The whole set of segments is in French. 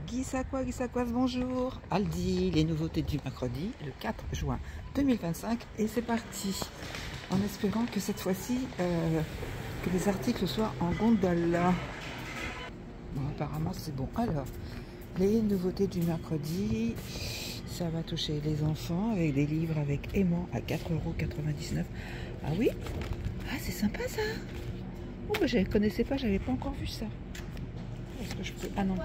Guissacoise, bonjour. Aldi, les nouveautés du mercredi, le 4 juin 2025. Et c'est parti. En espérant que cette fois-ci, que les articles soient en gondole. Bon, apparemment, c'est bon. Alors, les nouveautés du mercredi, ça va toucher les enfants avec des livres avec aimant à 4,99 €. Ah oui? Ah, c'est sympa ça. Oh, bah, je ne connaissais pas, j'avais pas encore vu ça. Est-ce que je peux... Ah non.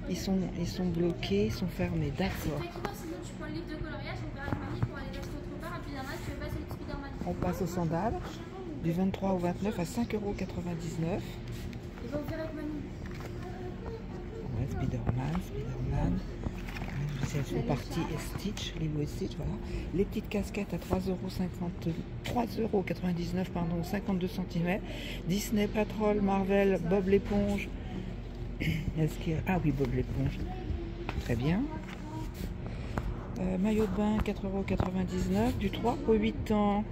Ils sont bloqués, ils sont fermés, d'accord. On passe aux sandales, du 23 au 29 à 5,99 €. Ouais, Spider-Man. C'est partie Stitch, Lilo et Stitch, voilà. Les petites casquettes à 3,99 €, pardon, 52 cm. Disney Patrol, Marvel, Bob l'éponge. Est-ce qu'il y a... Ah oui, Bob l'éponge. Très bien. Maillot de bain, 4,99 €, du 3 au 8 ans.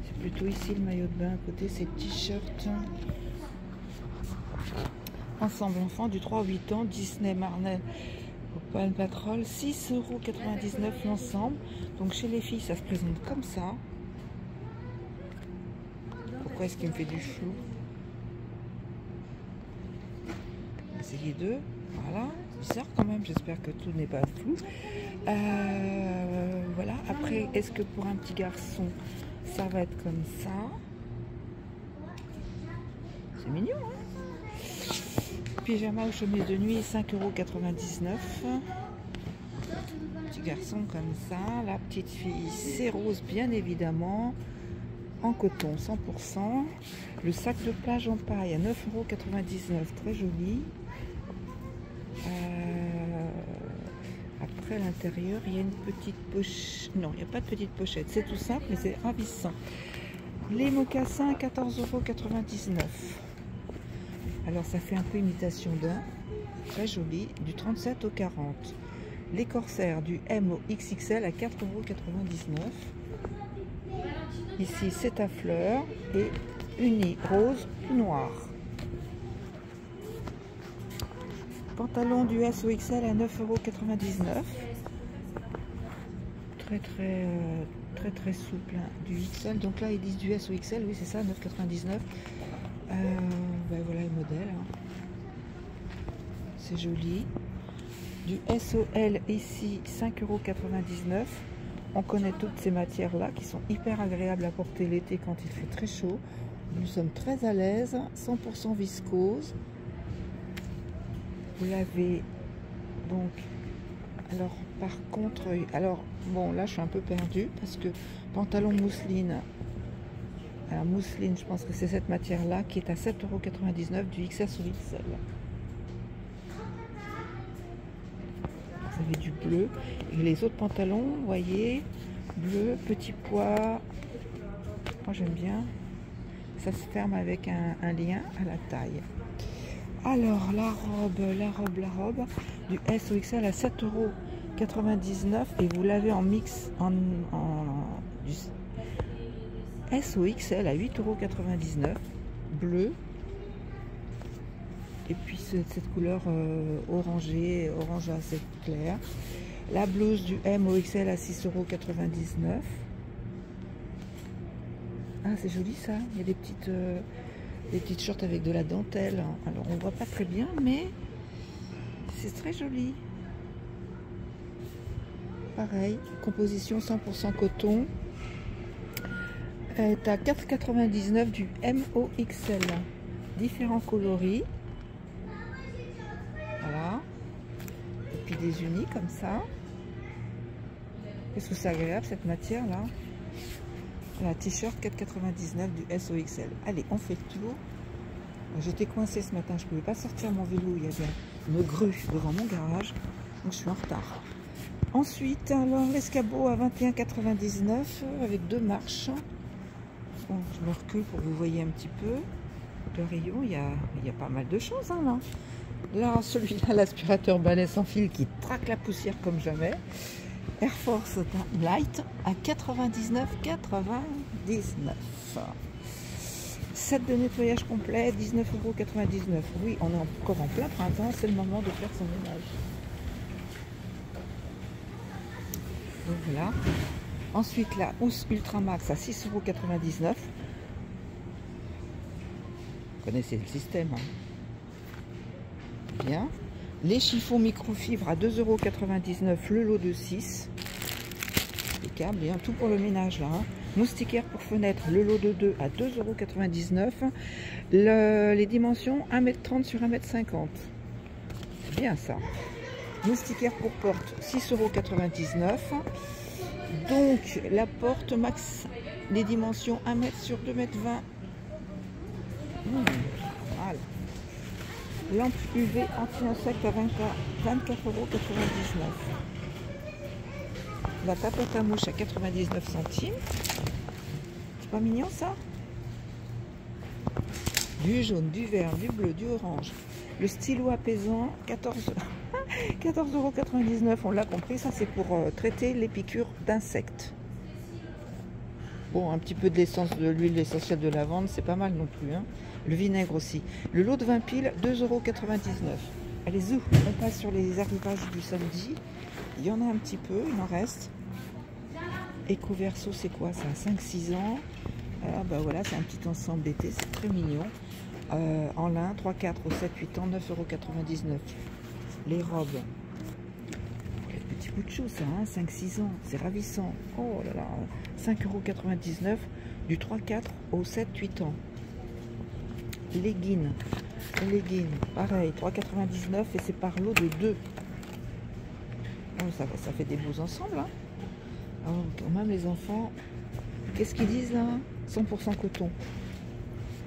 C'est plutôt ici le maillot de bain. À côté, c'est t-shirt. Ensemble enfant, du 3 au 8 ans. Disney, Marvel, Paw Patrol, 6,99 € l'ensemble. Donc chez les filles, ça se présente comme ça. Pourquoi est-ce qu'il me fait du flou? Essayer deux, voilà, bizarre quand même, j'espère que tout n'est pas flou. Voilà, après, est-ce que pour un petit garçon, ça va être comme ça? C'est mignon, hein? Pyjama ou chemise de nuit, 5,99 €. Petit garçon comme ça, la petite fille, c'est rose, bien évidemment, en coton, 100%. Le sac de plage en paille à 9,99 €, très joli. Après l'intérieur, il y a une petite pochette. Non, il n'y a pas de petite pochette. C'est tout simple, mais c'est ravissant. Les mocassins, 14,99 €. Alors, ça fait un peu imitation d'un. Très joli. Du 37 au 40. Les corsaires du M au XXL à 4,99 €. Ici, c'est à fleurs et uni rose noir. Pantalon du S au XL à 9,99 €. Très souple, hein, du XL. Donc là, ils disent du S au XL. Oui, c'est ça, 9,99 €. Ben voilà le modèle. Hein. C'est joli. Du S au L ici, 5,99 €. On connaît toutes ces matières-là qui sont hyper agréables à porter l'été quand il fait très chaud. Nous sommes très à l'aise. 100% viscose. Vous l'avez donc, alors par contre, alors bon là je suis un peu perdue parce que pantalon mousseline, alors mousseline je pense que c'est cette matière là qui est à 7,99 € du XS au XL. Vous avez du bleu et les autres pantalons, vous voyez, bleu, petit pois, moi j'aime bien, ça se ferme avec un lien à la taille. Alors, la robe du S au XL à 7,99 € et vous l'avez en mix du S au XL à 8,99 €, bleu. Et puis cette couleur orangée, orange assez clair. La blouse du M au XL à 6,99 €. Ah, c'est joli ça, il y a des petites shorts avec de la dentelle. Alors on voit pas très bien, mais c'est très joli. Pareil, composition 100% coton. Est à 4,99 € du MOXL. Différents coloris. Voilà. Et puis des unis comme ça. Qu'est-ce que c'est agréable cette matière là. La t-shirt 4,99 € du S au XL. Allez, on fait le tour. J'étais coincée ce matin, je ne pouvais pas sortir mon vélo. Il y avait une grue devant mon garage, donc je suis en retard. Ensuite, alors l'escabeau à 21,99 € avec 2 marches. Bon, je me recule pour que vous voyez un petit peu le rayon. Il y a pas mal de choses hein, là. Là, celui-là, l'aspirateur balai sans fil qui traque la poussière comme jamais. Air Force Light à 99,99 €. Set de nettoyage complet, 19,99 €. Oui, on est encore en plein printemps, c'est le moment de faire son ménage. Donc voilà. Ensuite, la housse Ultramax à 6,99 €. Vous connaissez le système, hein. Bien. Les chiffons microfibres à 2,99 €, le lot de 6. Impeccable, bien, tout pour le ménage là. Hein. Moustiquaire pour fenêtre, le lot de 2 à 2,99 €. Les dimensions 1,30 m sur 1,50 m. C'est bien ça. Moustiquaire pour porte, 6,99 €. Donc la porte max, les dimensions 1 m sur 2,20 m. Voilà. Lampe UV anti-insecte à 24,99 €. La tapote à mouche à 99 centimes. C'est pas mignon ça? Du jaune, du vert, du bleu, du orange. Le stylo apaisant, 14,99 €. On l'a compris, ça c'est pour traiter les piqûres d'insectes. Bon, un petit peu de l'essence de l'huile essentielle de lavande, c'est pas mal non plus. Hein. Le vinaigre aussi. Le lot de 20 piles, 2,99 €. Allez, zou, on passe sur les arrivages du samedi. Il y en a un petit peu, il en reste. Ecoverso, c'est quoi ça? 5-6 ans. Bah voilà, c'est un petit ensemble d'été, c'est très mignon. En lin, 3-4 au 7-8 ans, 9,99 €. Les robes. Petit bout de chou ça, hein, 5-6 ans, c'est ravissant. Oh là là, 5,99 € du 3-4 au 7-8 ans. Leggings, pareil, 3,99 € et c'est par lot de 2. Oh, ça fait des beaux ensembles. Hein. Alors, quand même les enfants, qu'est-ce qu'ils disent là? 100% coton.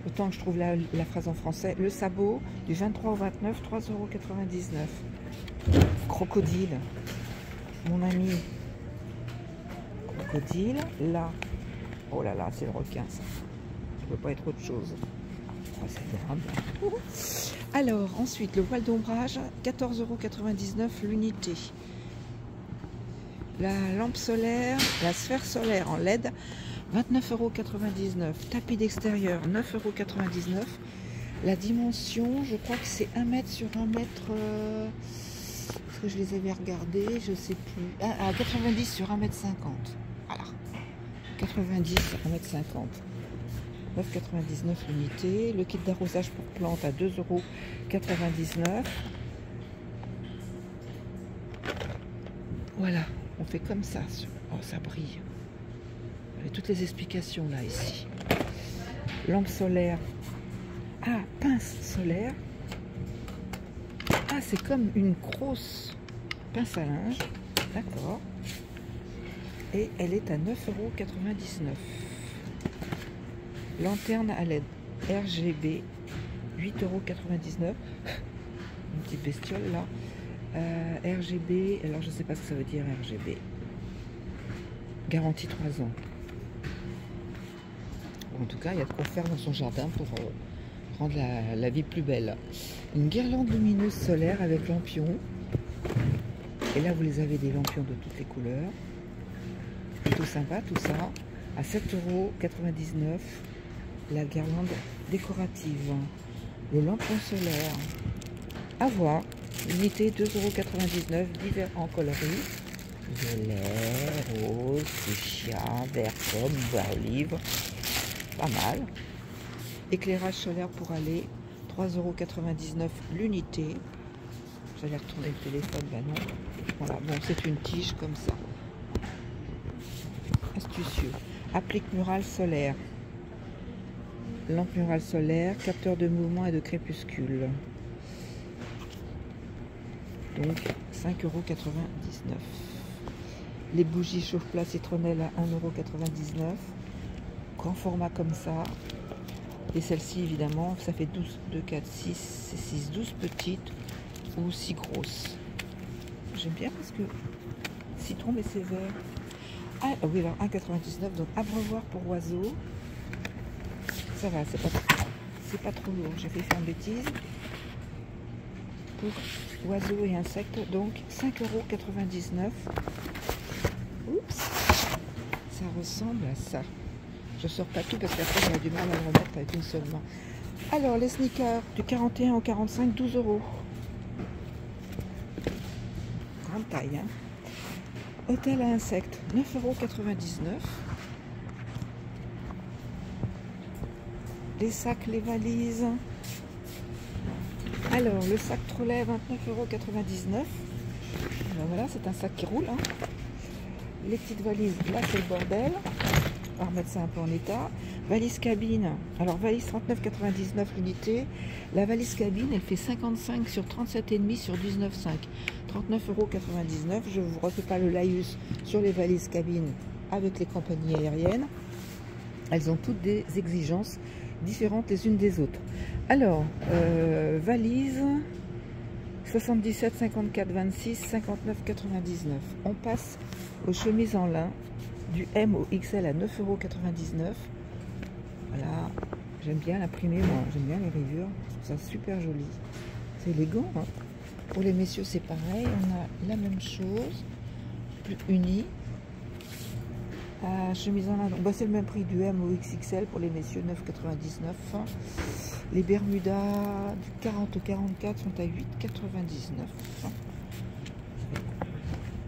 Autant que je trouve la phrase en français. Le sabot du 23 au 29, 3,99 €. Crocodile, mon ami. Crocodile, là. Oh là là, c'est le requin ça. Ça ne peut pas être autre chose. Oh, c'est grave. Alors, ensuite, le voile d'ombrage, 14,99 € l'unité. La lampe solaire, la sphère solaire en LED, 29,99 €. Tapis d'extérieur, 9,99 €. La dimension, je crois que c'est 1 m sur 1 m. Parce que je les avais regardés, je sais plus. Ah, 90 sur 1,50 m. Voilà. 90 sur 1,50 m. 9,99 € l'unité. Le kit d'arrosage pour plantes à 2,99 €. Voilà, on fait comme ça. Oh, ça brille. Vous avez toutes les explications là, ici. Lampe solaire. Ah, pince solaire. Ah, c'est comme une grosse pince à linge. D'accord. Et elle est à 9,99 €. Lanterne à LED RGB, 8,99 €. Une petite bestiole là. RGB, alors je sais pas ce que ça veut dire RGB. Garantie 3 ans. En tout cas, il y a de quoi faire dans son jardin pour rendre la vie plus belle. Une guirlande lumineuse solaire avec lampions. Et là, vous les avez des lampions de toutes les couleurs. Plutôt sympa tout ça. À 7,99 €. La guirlande décorative. Le lampion solaire. À voir. Unité 2,99 €. Différents coloris. Violet, rose, fuchsia, vert pomme, vert olive. Pas mal. Éclairage solaire pour aller, 3,99 € l'unité. J'allais retourner le téléphone, ben non. Voilà, bon, c'est une tige comme ça. Astucieux. Applique murale solaire. Lampe murale solaire, capteur de mouvement et de crépuscule. Donc 5,99 €. Les bougies chauffe-plat citronnelle à 1,99 €. Grand format comme ça. Et celle-ci, évidemment, ça fait 12, 2, 4, 6, 6, 12 petites ou 6 grosses. J'aime bien parce que citron, mais c'est vert. Ah oui, alors 1,99 €. Donc abreuvoir pour oiseaux. Ça va, c'est pas trop lourd. J'ai fait faire une bêtise. Pour oiseaux et insectes, donc 5,99 €. Oups, ça ressemble à ça. Je sors pas tout parce qu'après on a du mal à le remettre avec une seule main. Alors les sneakers du 41 au 45, 12 €. Grande taille, hein. Hôtel à insectes, 9,99 €. Les sacs, les valises. Alors, le sac Trolley, 29,99 €. Ben voilà, c'est un sac qui roule. Hein. Les petites valises, là c'est le bordel. On va remettre ça un peu en état. Valise cabine. Alors, valise 39,99 € l'unité. La valise cabine, elle fait 55 sur 37,5 sur 19,5. 39,99 €. Je ne vous refais pas le laïus sur les valises cabines avec les compagnies aériennes. Elles ont toutes des exigences différentes les unes des autres. Alors, valise 77, 54, 26, 59,99 €. On passe aux chemises en lin du M au XL à 9,99 €. Voilà, j'aime bien l'imprimer, moi j'aime bien les rayures, je trouve ça super joli. C'est élégant, hein. Pour les messieurs c'est pareil, on a la même chose, plus unie. Chemise en lin, bah, c'est le même prix du M au XXL pour les messieurs, 9,99 €. Les Bermudas du 40 au 44 sont à 8,99 €.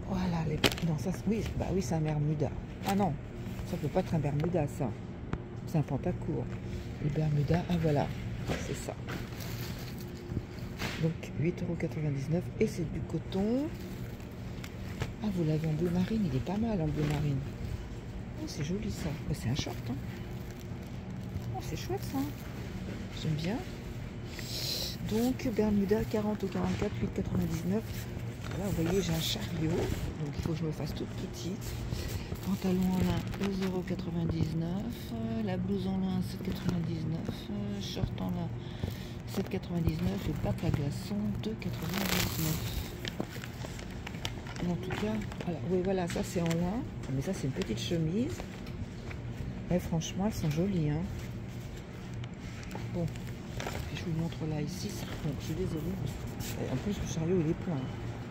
Voilà, les... non, ça, oui, bah oui, c'est un Bermuda. Ah non, ça peut pas être un Bermuda, ça. C'est un pantacourt. Les Bermudas, ah voilà, c'est ça. Donc 8,99 € et c'est du coton. Ah, vous l'avez en bleu marine, il est pas mal en bleu marine. Oh, c'est joli ça. Oh, c'est un short. Hein. Oh, c'est chouette ça. J'aime bien. Donc Bermuda 40 au 44, 8,99 €. Là, vous voyez, j'ai un chariot. Donc il faut que je me fasse toute petite. Pantalon en lin, 2,99 €. La blouse en lin, 7,99 €. Short en lin, 7,99 € et bac à glaçons, 2,99 €. En tout cas, alors, oui, voilà, ça c'est en lin. Mais ça, c'est une petite chemise. Et franchement, elles sont jolies. Hein. Bon, je vous montre là, ici. Donc, je suis désolée. En plus, le chariot, il est plein.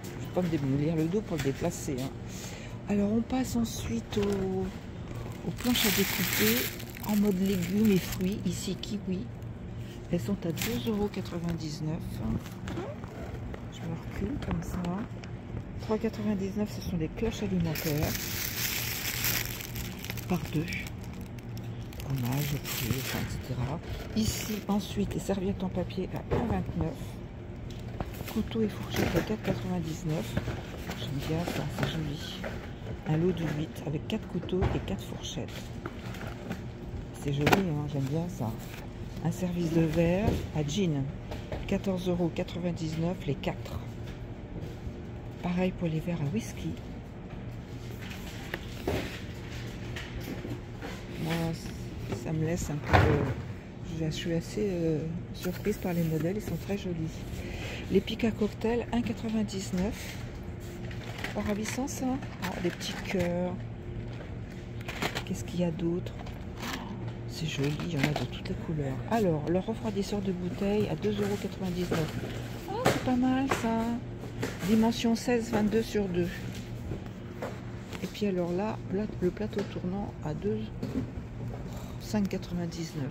Je ne vais pas me démolir le dos pour le déplacer. Hein. Alors, on passe ensuite aux planches à découper en mode légumes et fruits. Ici, kiwi. Elles sont à 2,99 €. Je me recule comme ça. 3,99 €, ce sont des cloches alimentaires. Par deux. Fromage, fruits, enfin, etc. Ici, ensuite, les serviettes en papier à 1,29 €. Couteau et fourchette à 4,99 €. J'aime bien ça, c'est joli. Un lot de 8 avec 4 couteaux et 4 fourchettes. C'est joli, hein, j'aime bien ça. Un service de verre à jean, 14,99 € les 4. Pareil pour les verres à whisky. Moi, ça me laisse un peu... je suis assez surprise par les modèles, ils sont très jolis. Les pics à cocktail, 1,99 €. Pas ravissant ça. Oh, des petits cœurs. Qu'est-ce qu'il y a d'autre? C'est joli, il y en a de toutes les couleurs. Alors, le refroidisseur de bouteille à 2,99 €. Oh, c'est pas mal ça. Dimension 16, 22 sur 2. Et puis alors là, le plateau tournant à 5,99 €.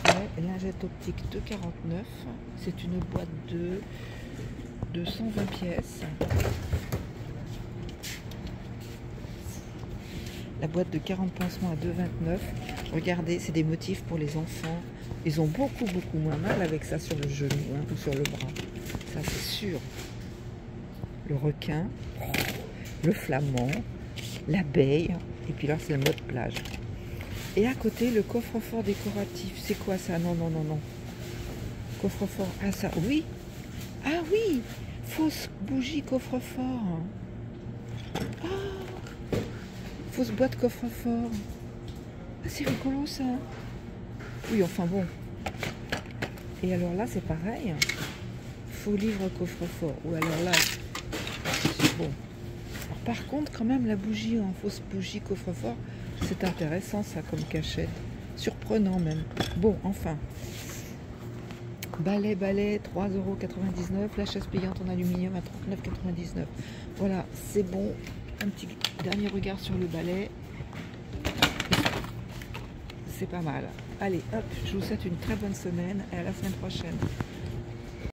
Après, lingette optique 2,49 €. C'est une boîte de 120 pièces. La boîte de 40 pansements à 2,29 €. Regardez, c'est des motifs pour les enfants. Ils ont beaucoup moins mal avec ça sur le genou, hein, ou sur le bras. Ça, c'est sûr. Le requin, le flamand, l'abeille, et puis là, c'est le mode plage. Et à côté, le coffre-fort décoratif. C'est quoi ça? Non. Coffre-fort. Ah, ça, oui. Ah oui, fausse bougie coffre-fort. Ah, fausse boîte coffre-fort. Ah, c'est rigolo ça. Oui, enfin bon. Et alors là, c'est pareil. Faux livre coffre-fort. Ou alors là, c'est bon. Alors, par contre, quand même, la bougie en fausse bougie coffre-fort, c'est intéressant ça comme cachette. Surprenant même. Bon, enfin. Balai, 3,99 €. La chaise pliante en aluminium à 39,99 €. Voilà, c'est bon. Un petit dernier regard sur le balai. C'est pas mal. Allez, hop, je vous souhaite une très bonne semaine et à la semaine prochaine.